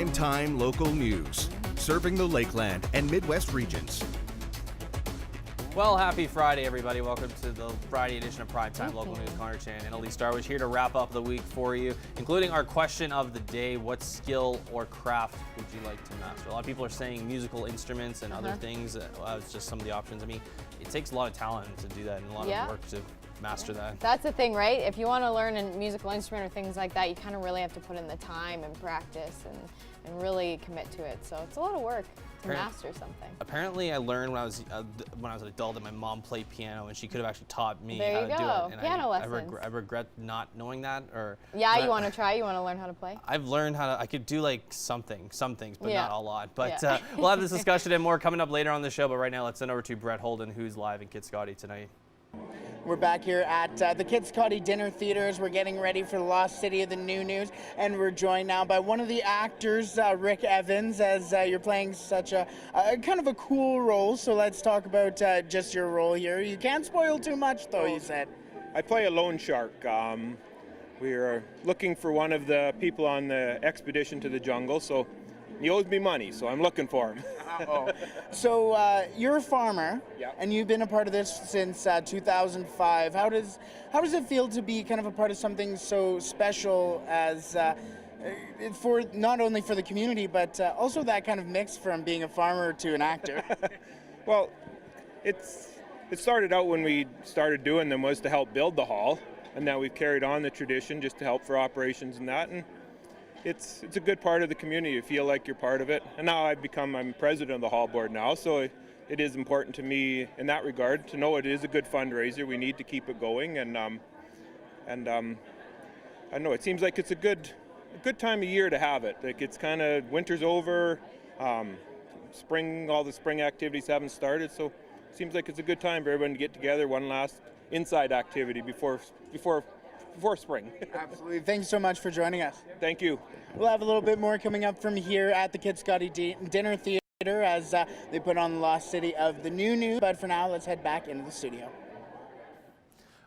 Prime Time Local News, serving the Lakeland and Midwest regions. Well, happy Friday, everybody. Welcome to the Friday edition of Primetime Local News. Connor Chan and Elise Starwood here to wrap up the week for you, including our question of the day: what skill or craft would you like to master? A lot of people are saying musical instruments and other things. It's just some of the options. I mean, it takes a lot of talent to do that and a lot of work to master that. That's the thing, right? If you want to learn a musical instrument or things like that, you kind of really have to put in the time and practice and really commit to it. So it's a lot of work to master something. Apparently, I learned when I was an adult that my mom played piano, and she could have actually taught me how to do it. And piano lessons. I regret not knowing that. You want to try? You want to learn how to play? I've learned how to. I could do like some things, but not a lot. But we'll have this discussion and more coming up later on the show. But right now, let's send over to Brett Holden, who's live in Kitscoty tonight. We're back here at the Kitscoty Dinner Theatres. We're getting ready for the Lost City of the New News, and we're joined now by one of the actors, Rick Evans, as you're playing such a kind of a cool role. So let's talk about just your role here. You can't spoil too much, though, you said. I play a loan shark. We are looking for one of the people on the expedition to the jungle, so he owes me money, so I'm looking for him. So you're a farmer, and you've been a part of this since 2005. How does it feel to be kind of a part of something so special as for not only for the community, but also that kind of mix from being a farmer to an actor? Well, it started out when we started doing them was to help build the hall, and now we've carried on the tradition just to help for operations and that. And it's a good part of the community. You feel like you're part of it. And now I'm president of the hall board now, so it is important to me in that regard to know it is a good fundraiser. We need to keep it going, and I don't know, it seems like it's a good time of year to have it. Like, it's kind of winter's over, spring, all the spring activities haven't started, so it seems like it's a good time for everyone to get together, one last inside activity before spring. Absolutely. Thanks so much for joining us. Thank you. We'll have a little bit more coming up from here at the Kitscoty Dinner Theatre as they put on the Lost City of the New News. But for now, let's head back into the studio.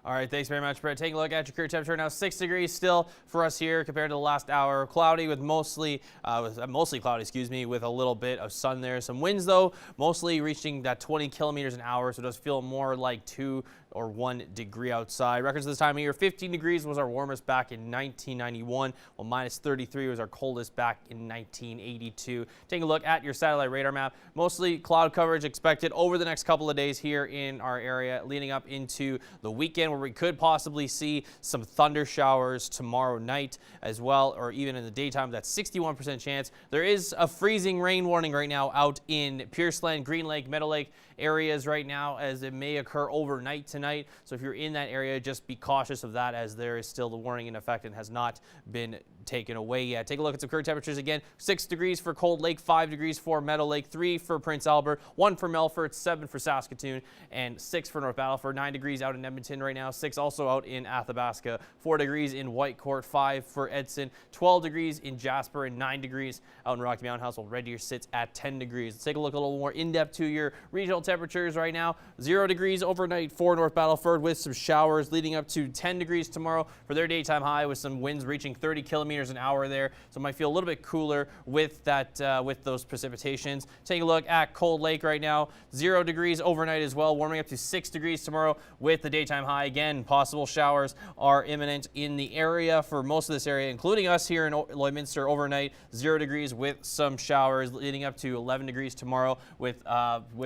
All right, thanks very much, Brett. Taking a look at your current temperature now, 6 degrees still for us here compared to the last hour. Cloudy with mostly cloudy, with a little bit of sun there. Some winds though, mostly reaching that 20 kilometers an hour, so it does feel more like 2 or 1 degree outside. Records this time of year: 15 degrees was our warmest back in 1991, while minus 33 was our coldest back in 1982. Taking a look at your satellite radar map, mostly cloud coverage expected over the next couple of days here in our area, leading up into the weekend, where we could possibly see some thunder showers tomorrow night as well, or even in the daytime. That's 61% chance. There is a freezing rain warning right now out in Pierceland, Green Lake, Meadow Lake areas right now, as it may occur overnight tonight. So if you're in that area, just be cautious of that, as there is still the warning in effect and has not been taken away yet. Take a look at some current temperatures again. 6 degrees for Cold Lake, 5 degrees for Meadow Lake, 3 for Prince Albert, 1 for Melfort, 7 for Saskatoon, and 6 for North Battleford. 9 degrees out in Edmonton right now, 6 also out in Athabasca, 4 degrees in Whitecourt, 5 for Edson, 12 degrees in Jasper, and 9 degrees out in Rocky Mountain House, while Red Deer sits at 10 degrees. Let's take a look a little more in-depth to your regional temperatures right now. 0 degrees overnight for North Battleford with some showers, leading up to 10 degrees tomorrow for their daytime high, with some winds reaching 30 kilometers an hour there. So it might feel a little bit cooler with that, with those precipitations. Take a look at Cold Lake right now. 0 degrees overnight as well, warming up to 6 degrees tomorrow with the daytime high. Again, possible showers are imminent in the area for most of this area, including us here in Lloydminster overnight. 0 degrees with some showers, leading up to 11 degrees tomorrow with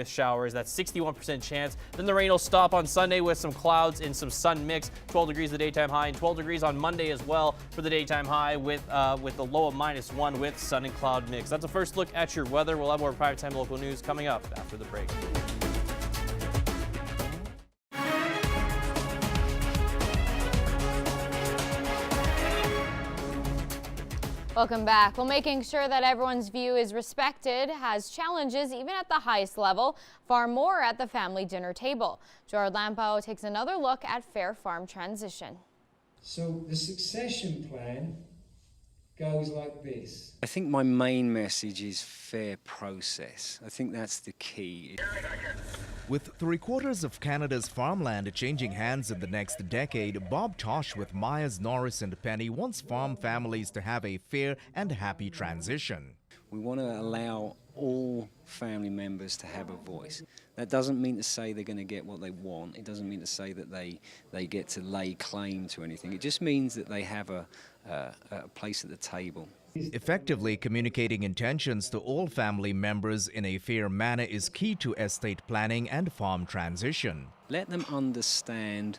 showers. That's 61% chance. Then the rain will stop on Sunday with some clouds and some sun mix. 12 degrees the daytime high, and 12 degrees on Monday as well for the daytime high, with the low of -1 with sun and cloud mix. That's a first look at your weather. We'll have more Primetime Local News coming up after the break. Welcome back. Well, making sure that everyone's view is respected has challenges even at the highest level, far more at the family dinner table. Gerard Lampo takes another look at Fair Farm transition. So the succession plan goes like this. I think my main message is fair process. I think that's the key. With 3/4 of Canada's farmland changing hands in the next decade, Bob Tosh with Myers, Norris and Penny wants farm families to have a fair and happy transition. We want to allow all family members to have a voice. That doesn't mean to say they're going to get what they want. It doesn't mean to say that they get to lay claim to anything. It just means that they have a place at the table. Effectively communicating intentions to all family members in a fair manner is key to estate planning and farm transition. Let them understand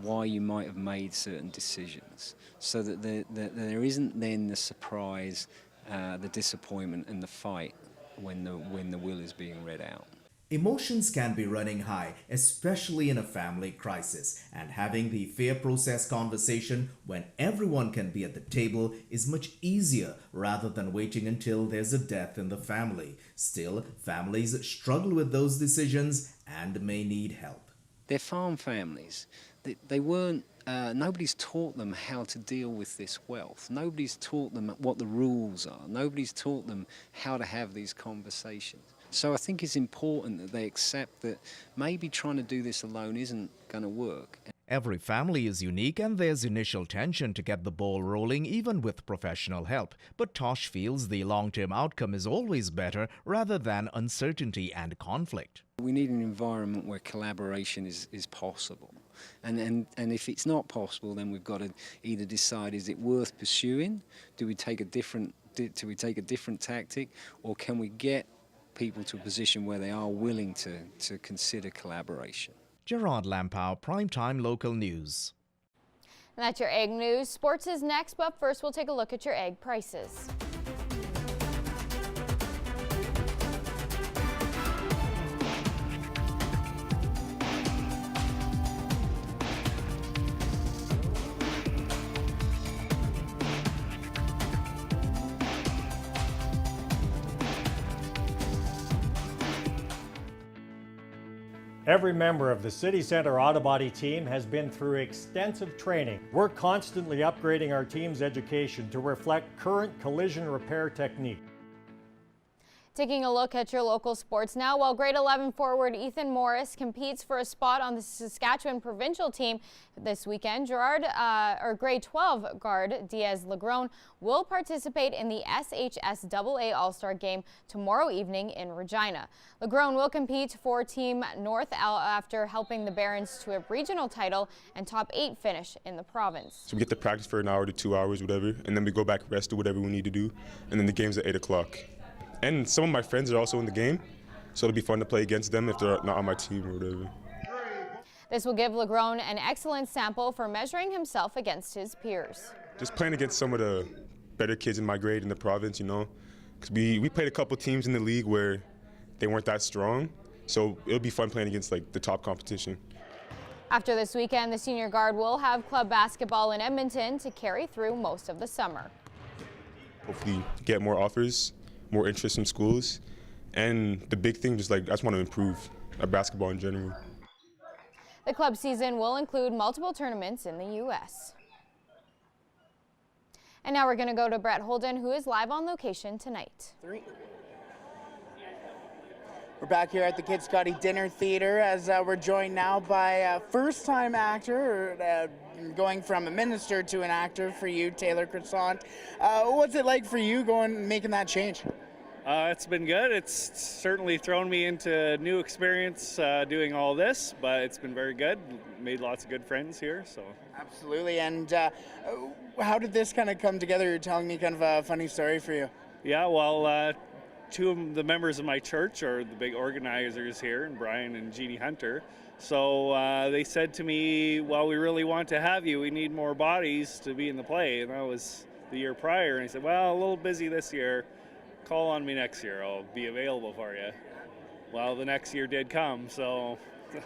why you might have made certain decisions, so that there isn't then the surprise, the disappointment and the fight when the will is being read out. Emotions can be running high, especially in a family crisis, and having the fair process conversation when everyone can be at the table is much easier rather than waiting until there's a death in the family. Still, families struggle with those decisions and may need help. They're farm families. They weren't. Nobody's taught them how to deal with this wealth. Nobody's taught them what the rules are. Nobody's taught them how to have these conversations. So I think it's important that they accept that maybe trying to do this alone isn't going to work. Every family is unique and there's initial tension to get the ball rolling even with professional help. But Tosh feels the long-term outcome is always better rather than uncertainty and conflict. We need an environment where collaboration is possible. And if it's not possible, then we've got to either decide, is it worth pursuing? Do we take a different tactic? Or can we get people to a position where they are willing to consider collaboration? Gerard Lampow, Primetime Local News. And that's your egg news. Sports is next, but first we'll take a look at your egg prices. Every member of the City Centre Auto Body team has been through extensive training. We're constantly upgrading our team's education to reflect current collision repair technique. Taking a look at your local sports now, while grade 11 forward Ethan Morris competes for a spot on the Saskatchewan provincial team this weekend, grade 12 guard Diaz Legrone will participate in the SHSAA All-Star Game tomorrow evening in Regina. Legrone will compete for Team North after helping the Barons to a regional title and top 8 finish in the province. So we get to practice for an hour to 2 hours, whatever, and then we go back, rest, do whatever we need to do, and then the game's at 8 o'clock. And some of my friends are also in the game, so it'll be fun to play against them if they're not on my team or whatever. This will give Legrone an excellent sample for measuring himself against his peers. Just playing against some of the better kids in my grade in the province, you know, because we played a couple teams in the league where they weren't that strong, so it'll be fun playing against like the top competition. After this weekend, the senior guard will have club basketball in Edmonton to carry through most of the summer. Hopefully get more offers, more interest from schools, and the big thing, just like I just want to improve basketball in general. The club season will include multiple tournaments in the U.S. And now we're going to go to Brett Holden, who is live on location tonight. We're back here at the Kid Scotty Dinner Theater as we're joined now by a first-time actor, going from a minister to an actor for you, Taylor Croissant. What's it like for you making that change? It's been good. It's certainly thrown me into new experience doing all this, but it's been very good. Made lots of good friends here. So absolutely. And how did this kind of come together? You're telling me kind of a funny story for you. Yeah, well, two of the members of my church are the big organizers here, and Brian and Jeannie Hunter. So they said to me, well, we really want to have you. We need more bodies to be in the play. And that was the year prior. And he said, well, a little busy this year. Call on me next year. I'll be available for you. Well, the next year did come, so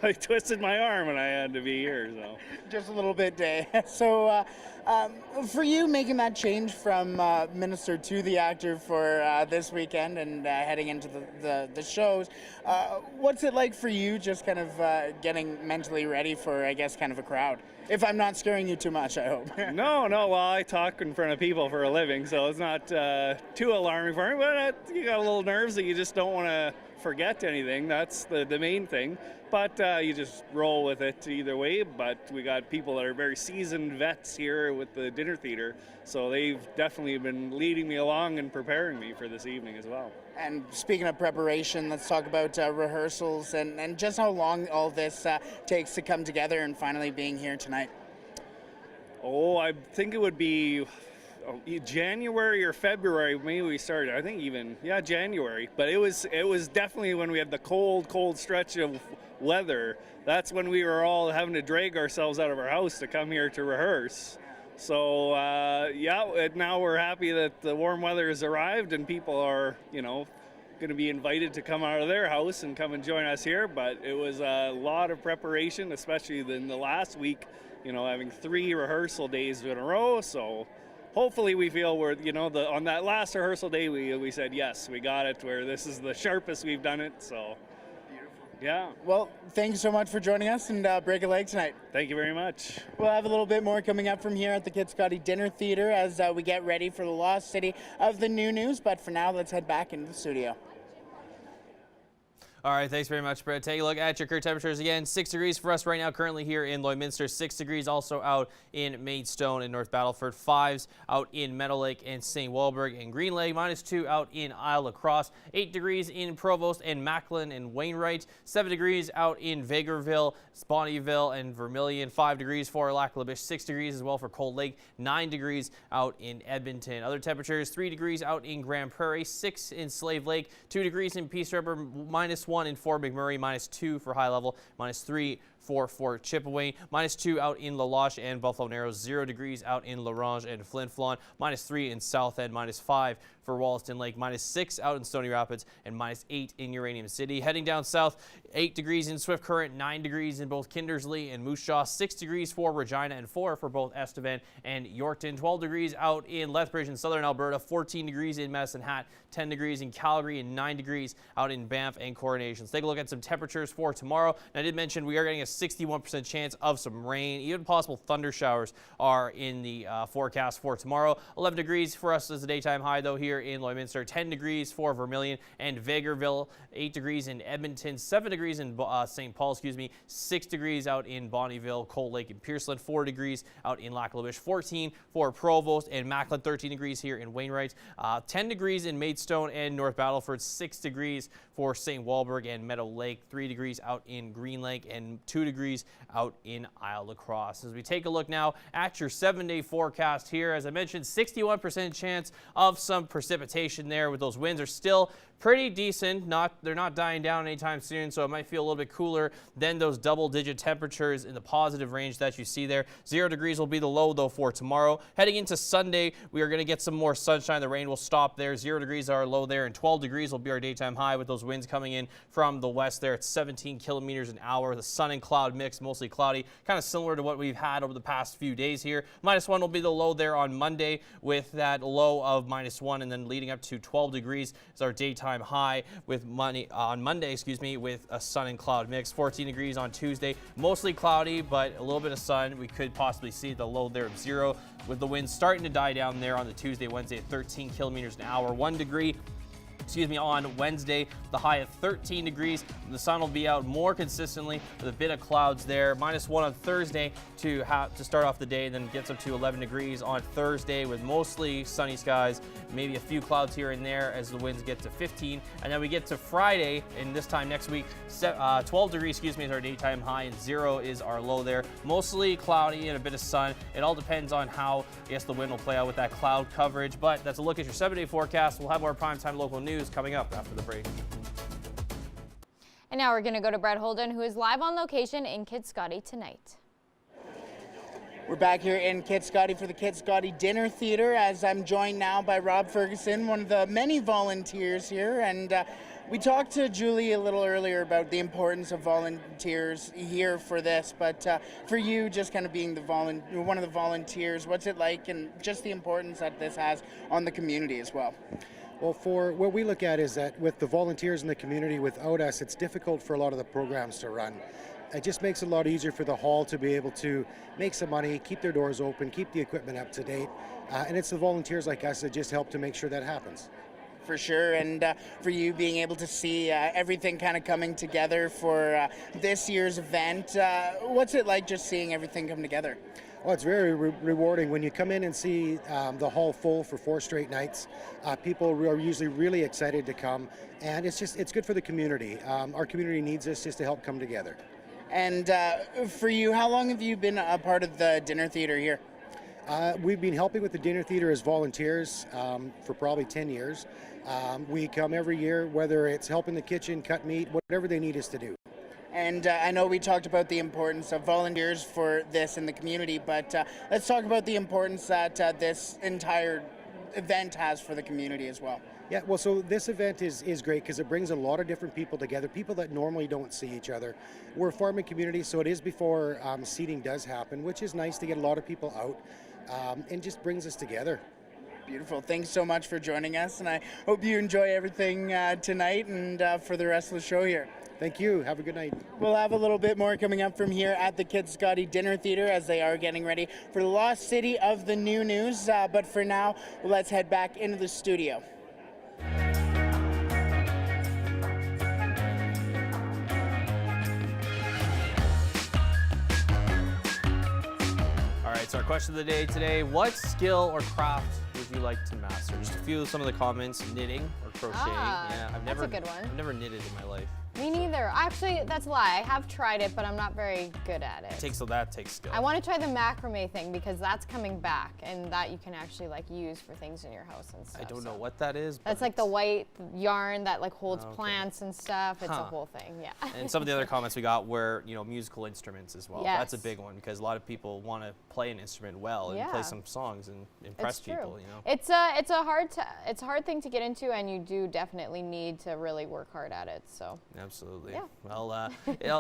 I twisted my arm and I had to be here. So just a little bit day. So for you making that change from minister to the actor for this weekend and heading into the shows, what's it like for you just kind of getting mentally ready for, I guess, kind of a crowd? If I'm not scaring you too much, I hope. No, well, I talk in front of people for a living, so it's not too alarming for me, but you got a little nerves that you just don't want to forget anything. That's the main thing. But you just roll with it either way. But we got people that are very seasoned vets here with the dinner theater, so they've definitely been leading me along and preparing me for this evening as well. And speaking of preparation, let's talk about rehearsals and just how long all this takes to come together and finally being here tonight. Oh, I think it would be January or February. Maybe we started. I think even January. But it was definitely when we had the cold stretch of weather. That's when we were all having to drag ourselves out of our house to come here to rehearse. So now we're happy that the warm weather has arrived and people are, going to be invited to come out of their house and come and join us here. But it was a lot of preparation, especially in the last week, having 3 rehearsal days in a row. So hopefully we feel we're, on that last rehearsal day, we said, yes, we got it, where this is the sharpest we've done it. So. Yeah. Well, thank you so much for joining us and break a leg tonight. Thank you very much. We'll have a little bit more coming up from here at the Kit Scotty Dinner Theater as we get ready for the Lost City of the New News. But for now, let's head back into the studio. All right, thanks very much, Brett. Take a look at your current temperatures again. 6 degrees for us right now currently here in Lloydminster. 6 degrees also out in Maidstone and North Battleford. 5s out in Meadow Lake and St. Walburg and Green Lake. -2 out in Isle La Crosse. 8 degrees in Provost and Macklin and Wainwright. 7 degrees out in Vegreville, Bonnyville and Vermilion. 5 degrees for Lac La Biche. 6 degrees as well for Cold Lake. 9 degrees out in Edmonton. Other temperatures, 3 degrees out in Grand Prairie. 6 in Slave Lake. 2 degrees in Peace River. -1 in Fort McMurray, -2 for High Level, -3 for Fort Chipeway, -2 out in La Loche and Buffalo Narrows, 0 degrees out in La Ronge and Flin Flon, -3 in South End, -5 for Wollaston Lake, -6 out in Stony Rapids, and -8 in Uranium City. Heading down south, 8 degrees in Swift Current, 9 degrees in both Kindersley and Moose Jaw, 6 degrees for Regina, and 4 for both Estevan and Yorkton, 12 degrees out in Lethbridge in southern Alberta, 14 degrees in Medicine Hat, 10 degrees in Calgary, and 9 degrees out in Banff and Coronation. Let's take a look at some temperatures for tomorrow. And I did mention we are getting a 61% chance of some rain. Even possible thunder showers are in the forecast for tomorrow. 11 degrees for us as a daytime high, though, here in Lloydminster. 10 degrees for Vermilion and Vegreville. 8 degrees in Edmonton. 7 degrees in St. Paul, 6 degrees out in Bonnyville, Cold Lake, and Pearceland. 4 degrees out in Lac La Biche. 14 for Provost and Macklin. 13 degrees here in Wainwright. 10 degrees in Maidstone and North Battleford. 6 degrees for St. Walburg and Meadow Lake. 3 degrees out in Green Lake and 2 degrees out in Isle La Crosse. As we take a look now at your 7-day forecast here, as I mentioned, 61% chance of some precipitation there, with those winds are still pretty decent. They're not dying down anytime soon, so it might feel a little bit cooler than those double-digit temperatures in the positive range that you see there. 0 degrees will be the low, though, for tomorrow. Heading into Sunday, we are going to get some more sunshine. The rain will stop there. 0 degrees are our low there, and 12 degrees will be our daytime high, with those winds coming in from the west there at 17 kilometers an hour. The sun and cloud mix, mostly cloudy, kind of similar to what we've had over the past few days here. -1 will be the low there on Monday, with that low of -1, and then leading up to 12 degrees is our daytime high with on Monday, with a sun and cloud mix. 14 degrees on Tuesday, mostly cloudy, but a little bit of sun. We could possibly see the low there of 0, with the wind starting to die down there on the Tuesday, Wednesday at 13 kilometers an hour. 1 degree on Wednesday, the high of 13 degrees. The sun will be out more consistently with a bit of clouds there. -1 on Thursday to start off the day, then gets up to 11 degrees on Thursday with mostly sunny skies, maybe a few clouds here and there as the winds get to 15. And then we get to Friday, and this time next week, 12 degrees, is our daytime high, and 0 is our low there. Mostly cloudy and a bit of sun. It all depends on how, the wind will play out with that cloud coverage. But that's a look at your 7-day forecast. We'll have more primetime local news coming up after the break. And now we're going to go to Brett Holden, who is live on location in Kit Scotty tonight. We're back here in Kit Scotty for the Kit Scotty Dinner Theater, as I'm joined now by Rob Ferguson, one of the many volunteers here. And we talked to Julie a little earlier about the importance of volunteers here for this, but for you, just kind of being one of the volunteers, what's it like, and just the importance that this has on the community as well? Well, for what we look at is that with the volunteers in the community, without us, it's difficult for a lot of the programs to run. It just makes it a lot easier for the hall to be able to make some money, keep their doors open, keep the equipment up to date, and it's the volunteers like us that just help to make sure that happens. For sure, and for you being able to see everything kind of coming together for this year's event. What's it like just seeing everything come together? Well, it's very rewarding when you come in and see the hall full for 4 straight nights. People are usually really excited to come, and it's good for the community. Our community needs this just to help come together. And for you, how long have you been a part of the dinner theater here? We've been helping with the dinner theater as volunteers for probably 10 years. We come every year, whether it's helping the kitchen, cut meat, whatever they need us to do. And I know we talked about the importance of volunteers for this in the community, but let's talk about the importance that this entire event has for the community as well. Yeah, well, so this event is great because it brings a lot of different people together, people that normally don't see each other. We're a farming community, so it is before seating does happen, which is nice to get a lot of people out and just brings us together. Beautiful. Thanks so much for joining us, and I hope you enjoy everything tonight and for the rest of the show here. Thank you. Have a good night. We'll have a little bit more coming up from here at the Kids Scotty Dinner Theater as they are getting ready for the Lost City of the New News. But for now, let's head back into the studio. All right, so our question of the day today, what skill or craft would you like to master? Just a few of some of the comments, knitting or crocheting. Yeah, that's a good one. I've never knitted in my life. Me neither. Actually, that's a lie. I have tried it, but I'm not very good at it. That takes skill. I want to try the macrame thing because that's coming back, and that you can actually like use for things in your house and stuff. I don't know what that is. That's like the white yarn that like holds plants and stuff. It's a Huh. whole thing, yeah. And some of the other comments we got were, musical instruments as well. Yes. That's a big one because a lot of people want to play an instrument well and play some songs and impress It's true. people. It's a hard thing to get into, and you do definitely need to really work hard at it. So. Absolutely. Yeah. Well,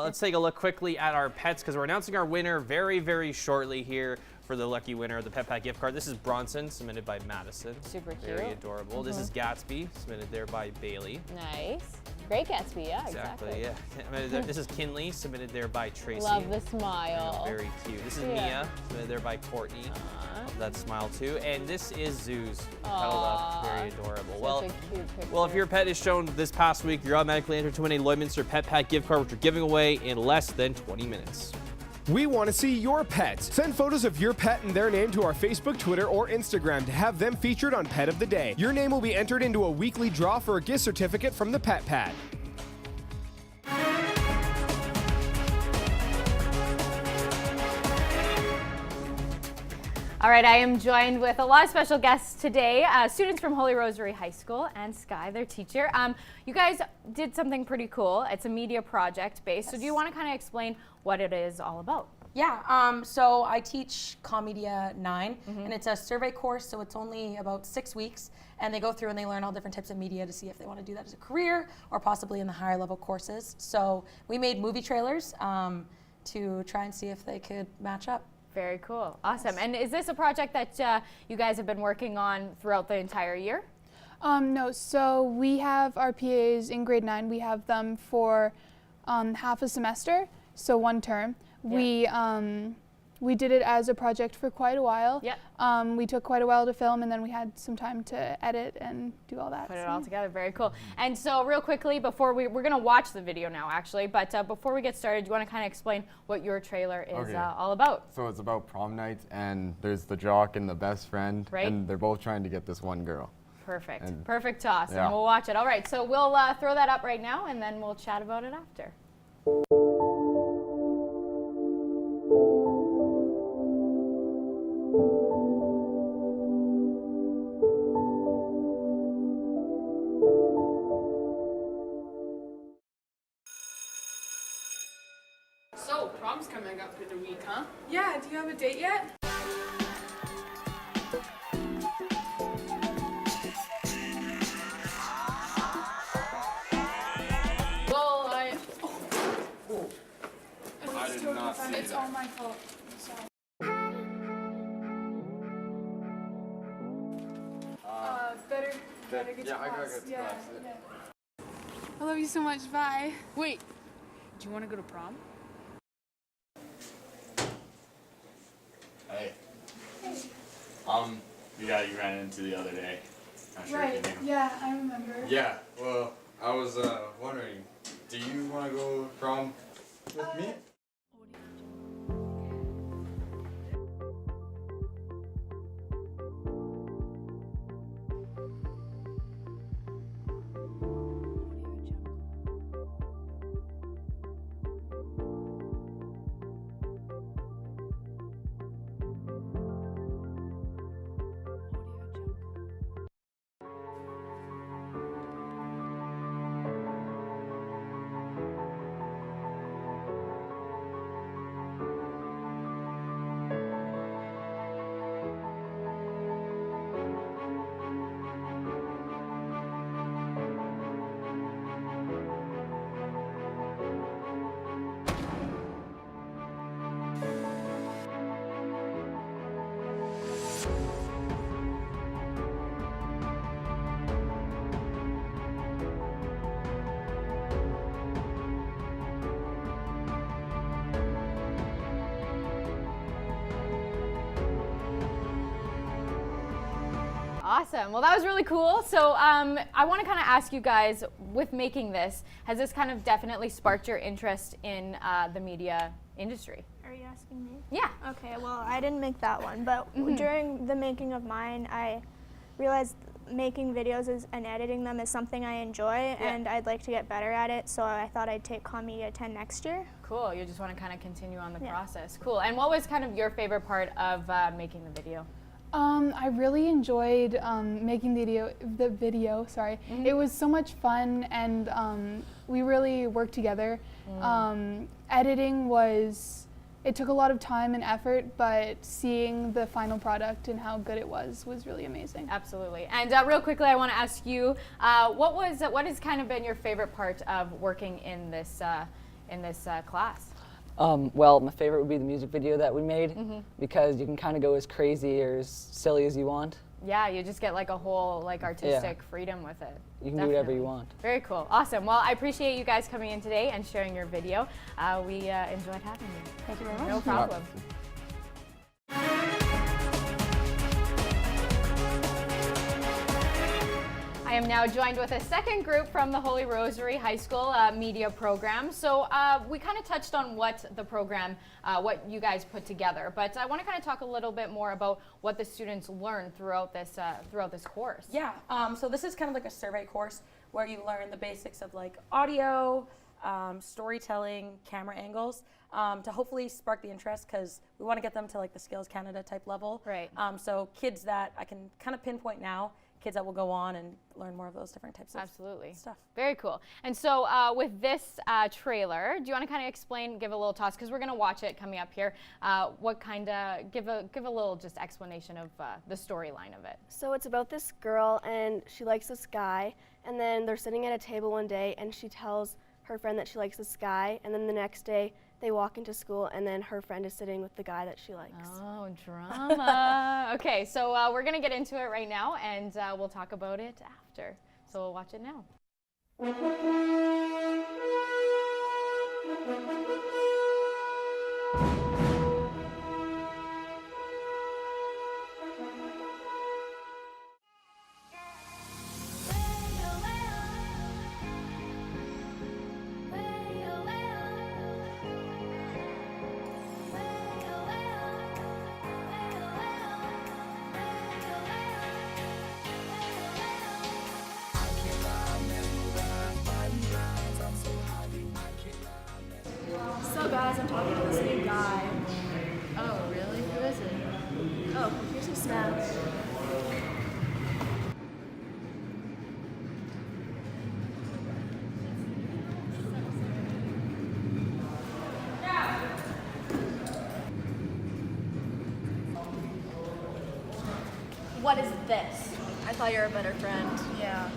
let's take a look quickly at our pets because we're announcing our winner very, very shortly here for the lucky winner of the Pet Pat gift card. This is Bronson, submitted by Madison. Super cute. Very adorable. This is Gatsby, submitted there by Bailey. Nice. Great Gatsby, yeah, exactly. Yeah. This is Kinley, submitted there by Tracy. Love the smile. Very cute. This is Mia, submitted there by Courtney. Love that smile too. And this is Zeus, cuddled up, very adorable. Such a cute picture. Well, if your pet is shown this past week, you're automatically entered to win a Lloydminster Pet Pat gift card, which we're giving away in less than 20 minutes. We want to see your pets. Send photos of your pet and their name to our Facebook, Twitter, or Instagram to have them featured on Pet of the Day. Your name will be entered into a weekly draw for a gift certificate from the Pet Pat. All right, I am joined with a lot of special guests today, students from Holy Rosary High School and Sky, their teacher. You guys did something pretty cool. It's a media project based. So do you want to kind of explain what it is all about? Yeah, so I teach Commedia 9, and it's a survey course, so it's only about 6 weeks, and they go through and they learn all different types of media to see if they want to do that as a career or possibly in the higher level courses. So we made movie trailers to try and see if they could match up. Very cool. Awesome. And is this a project that you guys have been working on throughout the entire year? No, so we have our PAs in grade 9. We have them for half a semester, so 1 term. Yeah. We did it as a project for quite a while. Yeah. We took quite a while to film, and then we had some time to edit and do all that. Put it all together. Very cool. And so real quickly, before we're going to watch the video now, actually, but before we get started, do you want to kind of explain what your trailer is all about? So it's about prom night, and there's the jock and the best friend, and they're both trying to get this one girl. Perfect. And perfect toss. yeah. And we'll watch it. All right, so we'll throw that up right now, and then we'll chat about it after. So, prom's coming up in a week, huh? Yeah, do you have a date yet? Well, I did not see It's all my fault. Sorry. Better get to class. Yeah. I love you so much. Bye. Wait, do you want to go to prom? Hey. The guy you ran into the other day. Not sure if you knew. Yeah, I remember. Yeah, well, I was wondering, do you want to go prom with me? Awesome. Well, that was really cool. So I want to kind of ask you guys, with making this, has this kind of definitely sparked your interest in the media industry? Are you asking me? Yeah. Okay, well, I didn't make that one, but during the making of mine, I realized making videos and editing them is something I enjoy, and I'd like to get better at it, so I thought I'd take Comm Media 10 next year. Cool. You just want to kind of continue on the process. Cool. And what was kind of your favorite part of making the video? I really enjoyed making the video. Sorry, it was so much fun, and we really worked together. Editing it took a lot of time and effort, but seeing the final product and how good it was really amazing. Absolutely. And real quickly, I want to ask you, what has kind of been your favorite part of working in this class? Well, my favorite would be the music video that we made because you can kind of go as crazy or as silly as you want. Yeah, you just get like a whole artistic freedom with it. You can do whatever you want. Very cool. Awesome. Well, I appreciate you guys coming in today and sharing your video. We enjoyed having you. Thank you very much. No problem. I am now joined with a second group from the Holy Rosary High School media program. So we kind of touched on what the program, what you guys put together, but I want to kind of talk a little bit more about what the students learn throughout this course. Yeah, so this is kind of like a survey course where you learn the basics of like audio, storytelling, camera angles, to hopefully spark the interest, because we want to get them to like the Skills Canada type level. Right. So kids that I can kind of pinpoint now, kids that will go on and learn more of those different types of stuff. Very cool. And so with this trailer, do you want to kind of explain, give a little toss, because we're going to watch it coming up here, what kind of, give a little just explanation of the storyline of it. So it's about this girl, and she likes this guy, and then they're sitting at a table one day, and she tells her friend that she likes this guy, and then the next day they walk into school, and then her friend is sitting with the guy that she likes. Oh, drama. Okay, so we're going to get into it right now, and we'll talk about it after. So we'll watch it now. So guys, I'm talking to this new guy. Oh, really? Who is it? Oh, here's some snaps. What is this? I thought you were a better friend. Yeah.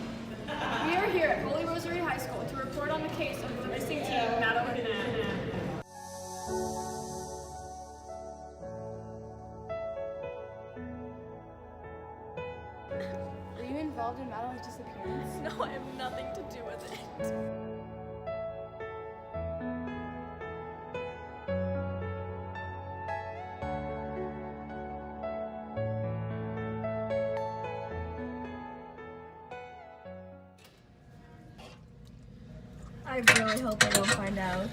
We are here at Holy Rosary High School to report on the case of the missing teen, Madeline. Are you involved in Madeline's disappearance? No, I have nothing to do with it. I really hope I don't find out.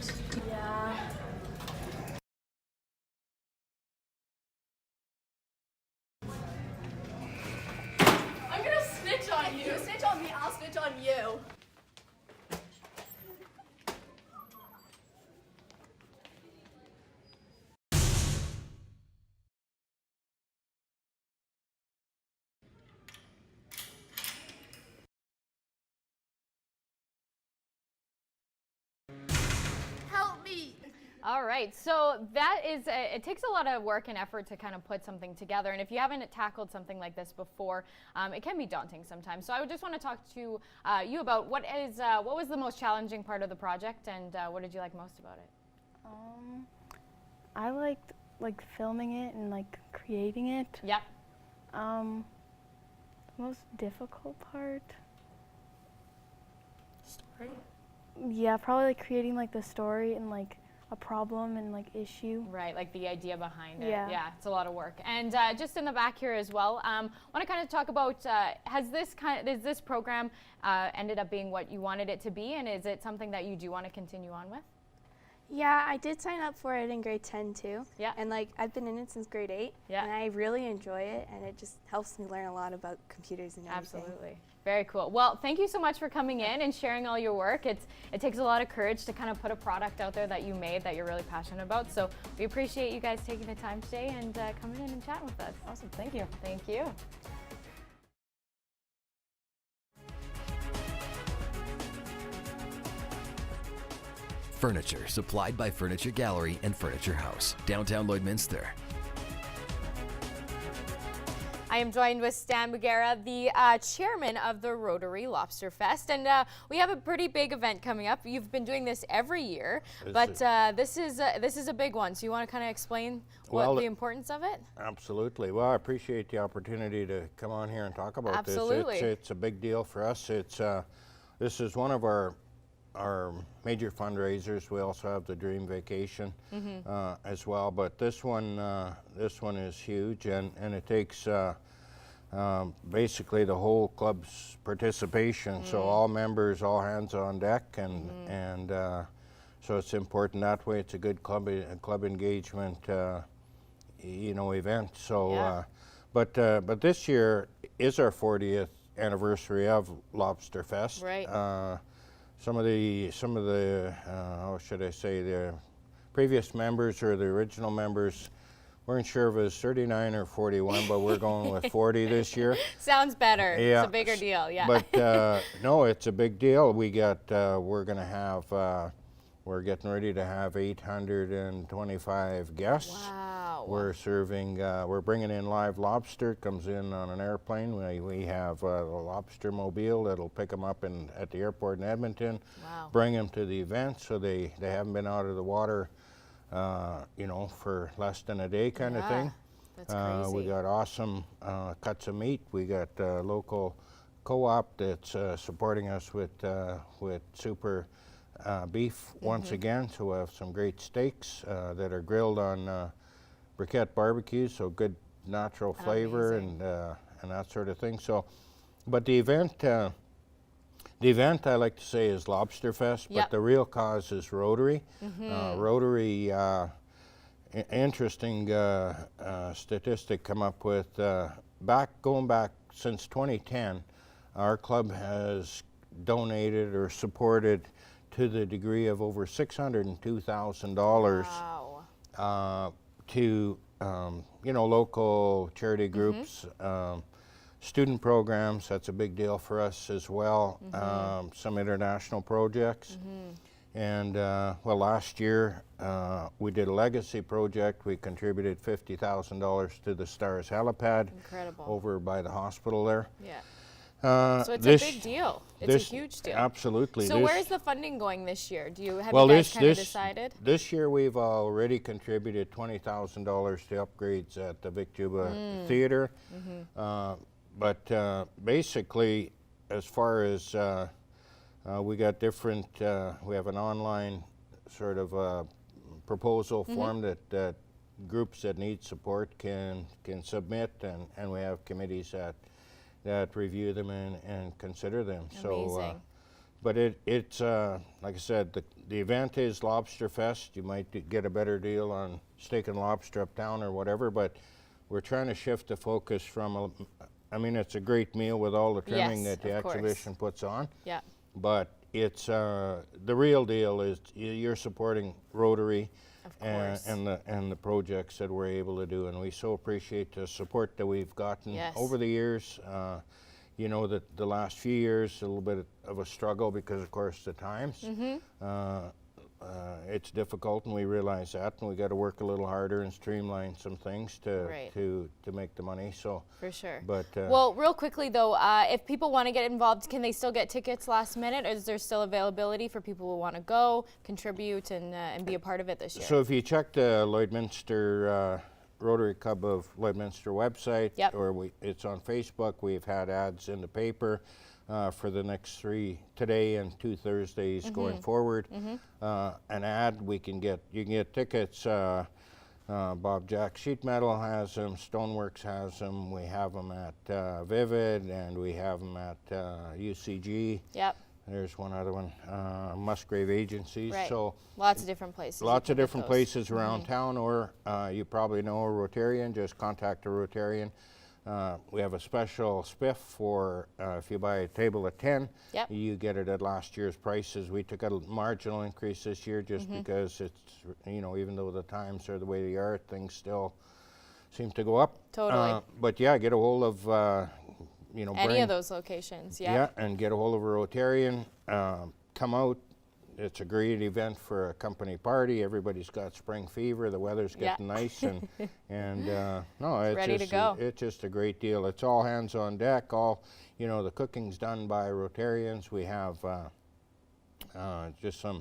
Yeah. I'm gonna snitch on you. You snitch on me, I'll snitch on you. Help me. All right, so that is, it takes a lot of work and effort to kind of put something together. And if you haven't tackled something like this before, it can be daunting sometimes. So I would just want to talk to you about what was the most challenging part of the project, and what did you like most about it? I liked filming it and creating it. Yep. The most difficult part. Story. Yeah, probably creating the story and a problem and issue. Right, like the idea behind it. Yeah. Yeah, it's a lot of work. And just in the back here as well, want to kind of talk about, has this program ended up being what you wanted it to be, and is it something that you do want to continue on with? Yeah, I did sign up for it in grade 10 too. Yeah. And I've been in it since grade 8. Yeah. And I really enjoy it, and it just helps me learn a lot about computers and everything. Absolutely. Very cool. Well, thank you so much for coming in and sharing all your work. It takes a lot of courage to kind of put a product out there that you made that you're really passionate about. So we appreciate you guys taking the time today and coming in and chatting with us. Awesome. Thank you. Thank you. Furniture supplied by Furniture Gallery and Furniture House, downtown Lloydminster. I am joined with Stan Bugera, the chairman of the Rotary Lobster Fest, and we have a pretty big event coming up. You've been doing this every year, but this is a big one. So you want to kind of explain the importance of it? Absolutely. Well, I appreciate the opportunity to come on here and talk about this. It's a big deal for us. This is one of our major fundraisers. We also have the Dream Vacation as well, but this one is huge, and it takes basically the whole club's participation. So all members, all hands on deck, and so it's important that way. It's a good club engagement, event. So, but this year is our 40th anniversary of Lobster Fest. Right. Some of the how should I say, the previous members or the original members weren't sure if it was 39 or 41, but we're going with 40 this year. Sounds better. Yeah. It's a bigger deal. Yeah. But no, it's a big deal. We're getting ready to have 825 guests. Wow. We're bringing in live lobster. Comes in on an airplane. We have a lobster mobile that'll pick them up at the airport in Edmonton. Wow. Bring them to the event, so they haven't been out of the water, for less than a day kind of thing. That's crazy. We got awesome cuts of meat. We got local co-op that's supporting us with super beef once again. So we have some great steaks that are grilled on briquette barbecue, so good natural flavor and that sort of thing. So, but the event I like to say is Lobster Fest, but the real cause is Rotary. Rotary, interesting statistic come up with going back since 2010, our club has donated or supported to the degree of over $602,000 to local charity groups, student programs. That's a big deal for us as well. Some international projects, and last year we did a legacy project. We contributed $50,000 to the Stars helipad over by the hospital there. Yeah. So it's a big deal. It's a huge deal. Absolutely. So where's the funding going this year? Have you guys kind of decided? This year we've already contributed $20,000 to upgrades at the Vic Juba Theatre. But basically, as far as we got different, we have an online sort of proposal form that groups that need support can submit, and we have committees that review them and consider them. Amazing. So but it's like I said, the event is Lobster Fest. You might get a better deal on steak and lobster uptown or whatever, but we're trying to shift the focus from, I mean, it's a great meal with all the trimming that the exhibition puts on. Yeah. But it's, the real deal is you're supporting Rotary and the projects that we're able to do, and we so appreciate the support that we've gotten over the years. You know that the last few years a little bit of a struggle because of course the times. It's difficult, and we realize that, and we got to work a little harder and streamline some things to make the money. So for sure. But well, real quickly though, if people want to get involved, can they still get tickets last minute, or is there still availability for people who want to go, contribute, and be a part of it this year? So if you check the Lloydminster Rotary Club of Lloydminster website, or it's on Facebook. We've had ads in the paper for the next 3 today and 2 Thursdays going forward. An ad you can get tickets. Bob Jack Sheet Metal has them. Stoneworks has them. We have them at Vivid, and we have them at UCG. Yep. There's one other one, Musgrave Agencies. Right. So lots of different places. Lots of different places around town, or you probably know a Rotarian, just contact a Rotarian. We have a special spiff for if you buy a table of 10, you get it at last year's prices. We took a marginal increase this year just because it's, you know, even though the times are the way they are, things still seem to go up. Totally. But yeah, get a hold of you know, any of those locations, yeah, and get a hold of a Rotarian. Come out. It's a great event for a company party. Everybody's got spring fever. The weather's getting nice, and no, it's ready to go. It's just a great deal. It's all hands on deck. All, you know, the cooking's done by Rotarians. We have just a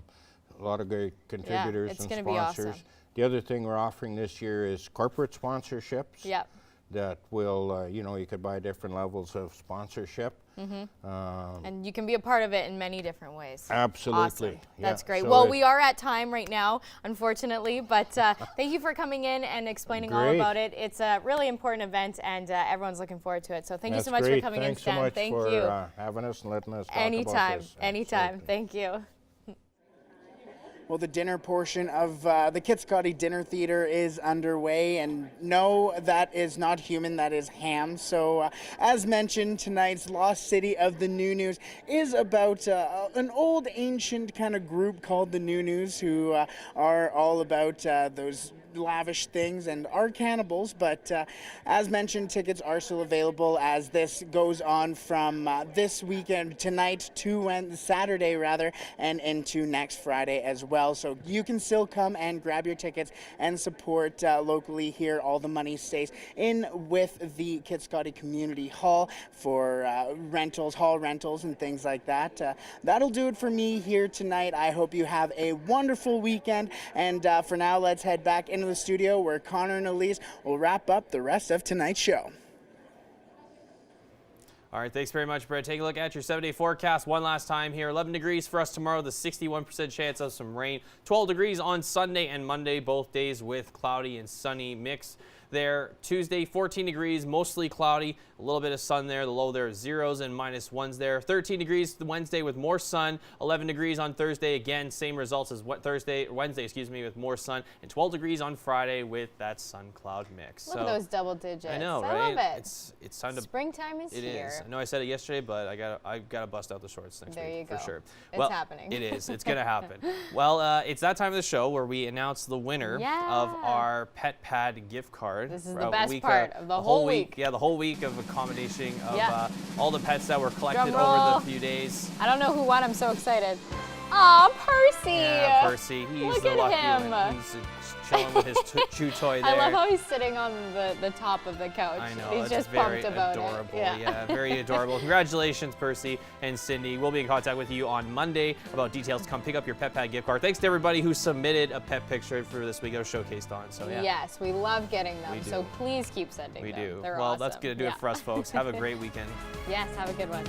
lot of great contributors and sponsors. Be awesome. The other thing we're offering this year is corporate sponsorships. Yep. That will, you know, you could buy different levels of sponsorship. And you can be a part of it in many different ways. Absolutely. Awesome. That's great. So well, we are at time right now, unfortunately, but thank you for coming in and explaining all about it. It's a really important event, and everyone's looking forward to it. So thank you so much for coming in, Stan. Thank you so much for having us and letting us talk about this. Anytime. Thank you. Well, the dinner portion of the Kitscoty Dinner Theater is underway, and no, that is not human, that is ham. So, as mentioned, tonight's Lost City of the New News is about an old, ancient kind of group called the New News, who are all about those lavish things and are cannibals, but as mentioned, tickets are still available as this goes on from this weekend, tonight to Saturday rather, and into next Friday as well. So you can still come and grab your tickets and support locally here. All the money stays in with the Kitscoty Community Hall for rentals, hall rentals and things like that. That'll do it for me here tonight. I hope you have a wonderful weekend, and for now, let's head back into the studio where Connor and Elise will wrap up the rest of tonight's show. All right, thanks very much, Brett. Take a look at your 7-day forecast one last time here. 11 degrees for us tomorrow, the 61% chance of some rain. 12 degrees on Sunday and Monday, both days with cloudy and sunny mix there. Tuesday, 14 degrees, mostly cloudy, a little bit of sun there. The low there is 0s and -1s there. 13 degrees Wednesday with more sun. 11 degrees on Thursday, again, same results as Wednesday, with more sun. And 12 degrees on Friday with that sun-cloud mix. Look at those double digits. I know, I right? love it. It's time to. Springtime is here. It is. I know I said it yesterday, but I gotta bust out the shorts next week for sure. It's happening. It is. It's gonna happen. Well, it's that time of the show where we announce the winner of our Pet Pad gift card. This is the best part of the whole week. Yeah, the whole week of accommodating of all the pets that were collected Drum roll. over the few days. I don't know who won. I'm so excited. Aw, Percy. Yeah, Percy. He's Look the at lucky him. one. He's chilling with his chew toy there. I love how he's sitting on the top of the couch. I know. He's it's just very pumped about adorable. it. Yeah, very adorable. Congratulations, Percy and Cindy. We'll be in contact with you on Monday about details to come pick up your Pet Pad gift card. Thanks to everybody who submitted a pet picture for this week. I was showcased on. So yeah. Yes, we love getting them. We do. So please keep sending them. We do. They're well, awesome. that's gonna do it for us, folks. Have a great weekend. Yes, have a good one.